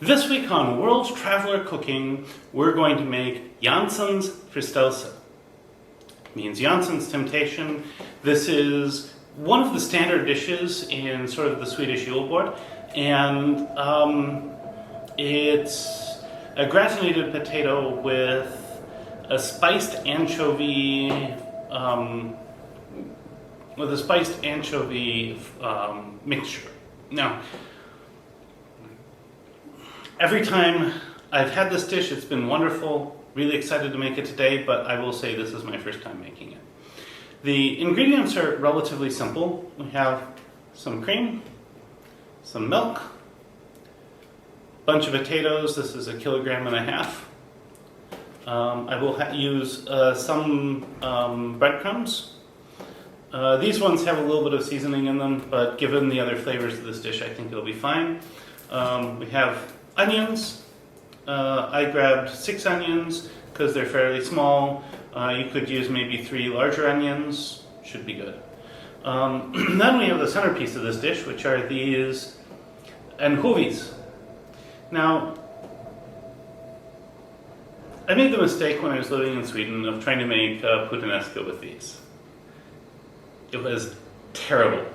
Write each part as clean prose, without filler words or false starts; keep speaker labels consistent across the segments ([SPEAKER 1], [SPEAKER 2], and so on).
[SPEAKER 1] This week on World Traveler Cooking, we're going to make Janssons Frestelse. Means Janssons Temptation. This is one of the standard dishes in sort of the Swedish Julbord, and it's a gratinated potato with a spiced anchovy mixture. Now, every time I've had this dish, it's been wonderful. Really excited to make it today, but I will say this is my first time making it. The ingredients are relatively simple. We have some cream, some milk, a bunch of potatoes. This is 1.5 kilograms. I will use some breadcrumbs. These ones have a little bit of seasoning in them, but given the other flavors of this dish, I think it'll be fine. We have onions. I grabbed 6 onions because they're fairly small. You could use maybe 3 larger onions. Should be good. Then we have the centerpiece of this dish, which are these anchovies. Now, I made the mistake when I was living in Sweden of trying to make puttanesca with these. It was terrible.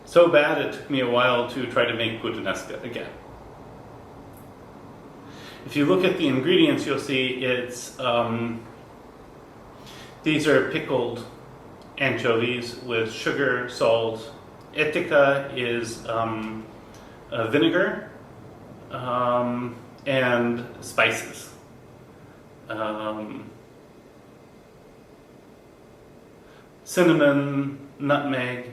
[SPEAKER 1] So bad it took me a while to try to make puttanesca again. If you look at the ingredients, you'll see it's these are pickled anchovies with sugar, salt. Etika is vinegar and spices. Cinnamon, nutmeg,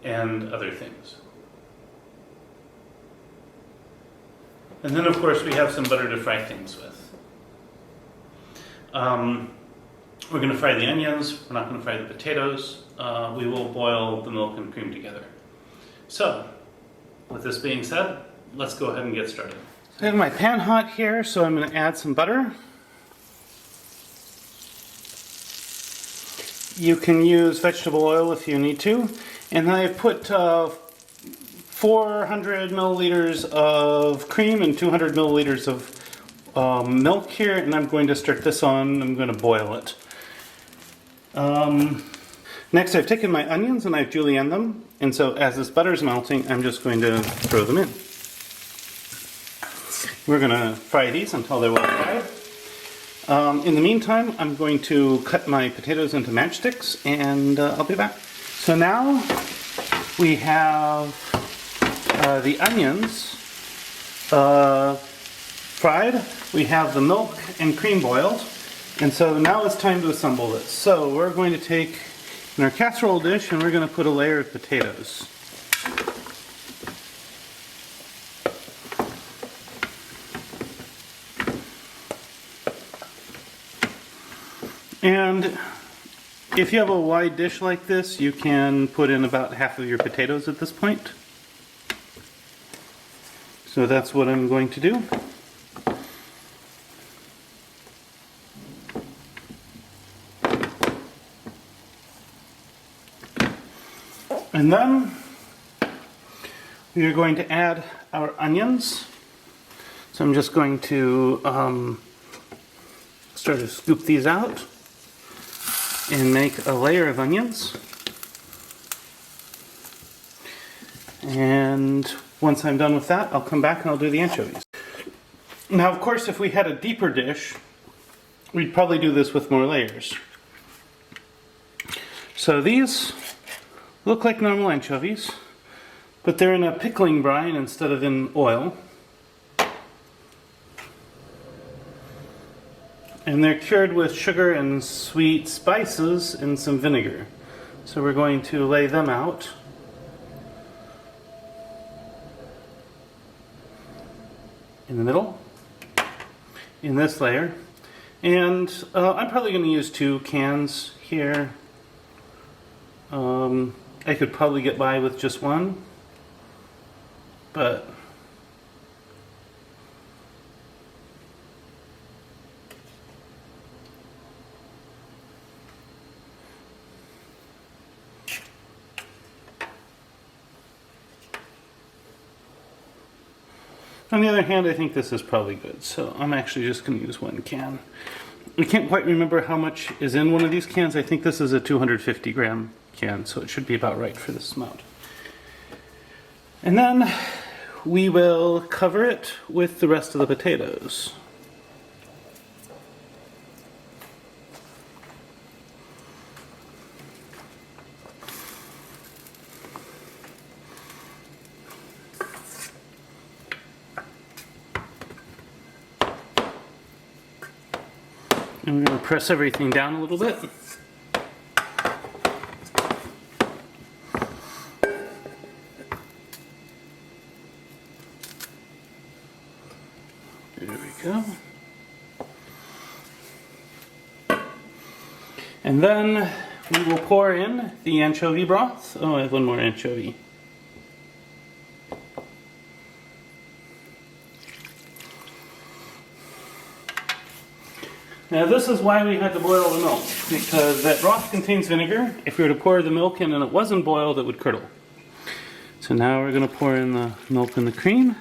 [SPEAKER 1] and other things. And then, of course, we have some butter to fry things with. We're going to fry the onions. We're not going to fry the potatoes. We will boil the milk and cream together. So, with this being said, let's go ahead and get started. I have my pan hot here, so I'm going to add some butter. You can use vegetable oil if you need to. And I've put 400 milliliters of cream and 200 milliliters of milk here, and I'm going to start this on. I'm going to boil it. Next, I've taken my onions and I've julienned them, and so as this butter is melting, I'm just going to throw them in. We're going to fry these until they're well fried. In the meantime, I'm going to cut my potatoes into matchsticks, and I'll be back. So now we have the onions fried. We have the milk and cream boiled. And so now it's time to assemble this. So we're going to take in our casserole dish and we're going to put a layer of potatoes. And if you have a wide dish like this, you can put in about half of your potatoes at this point. So that's what I'm going to do. And then we are going to add our onions. So I'm just going to start to scoop these out and make a layer of onions. And once I'm done with that, I'll come back and I'll do the anchovies. Now, of course, if we had a deeper dish, we'd probably do this with more layers. So these look like normal anchovies, but they're in a pickling brine instead of in oil. And they're cured with sugar and sweet spices and some vinegar. So we're going to lay them out. In the middle, in this layer. And I'm probably going to use 2 cans here. I could probably get by with just 1, but On the other hand, I think this is probably good, so I'm actually just going to use one can. I can't quite remember how much is in one of these cans. I think this is a 250 gram can, so it should be about right for this amount. And then we will cover it with the rest of the potatoes. And we're going to press everything down a little bit. There we go. And then we will pour in the anchovy broth. Oh, I have one more anchovy. Now this is why we had to boil the milk, because that broth contains vinegar. If we were to pour the milk in and it wasn't boiled, it would curdle. So now we're going to pour in the milk and the cream.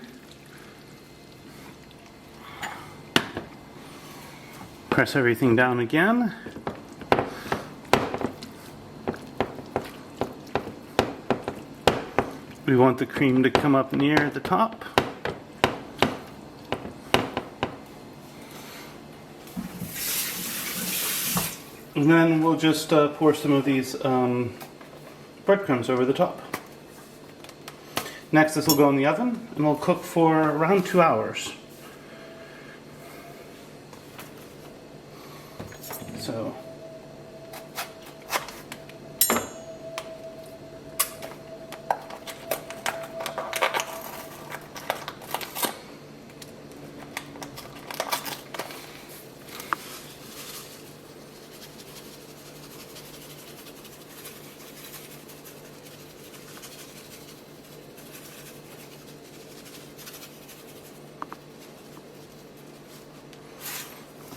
[SPEAKER 1] Press everything down again. We want the cream to come up near the top. And then we'll just pour some of these breadcrumbs over the top. Next, this will go in the oven and we'll cook for around 2 hours. So,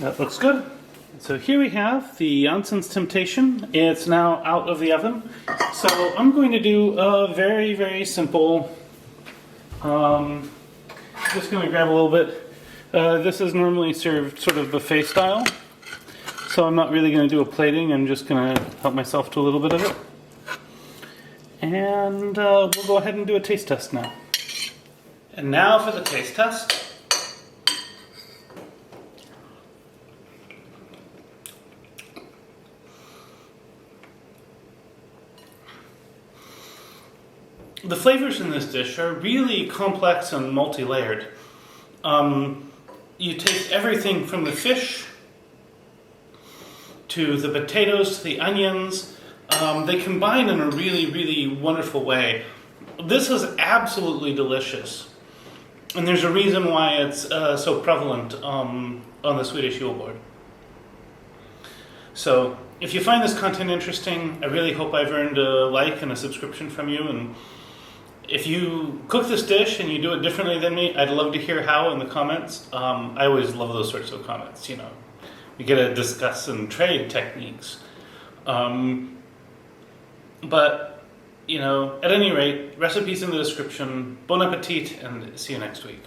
[SPEAKER 1] that looks good. So here we have the Janssons Temptation. It's now out of the oven. So I'm going to do a very, very simple, just going to grab a little bit. This is normally served sort of buffet style. So I'm not really going to do a plating. I'm just going to help myself to a little bit of it. And we'll go ahead and do a taste test now. And now for the taste test. The flavors in this dish are really complex and multi-layered. You taste everything from the fish to the potatoes to the onions. They combine in a really, really wonderful way. This is absolutely delicious. And there's a reason why it's so prevalent on the Swedish Julbord. So if you find this content interesting, I really hope I've earned a like and a subscription from you. And if you cook this dish and you do it differently than me, I'd love to hear how in the comments. I always love those sorts of comments, you know. We get to discuss and trade techniques. But, you know, at any rate, recipes in the description. Bon appetit, and see you next week.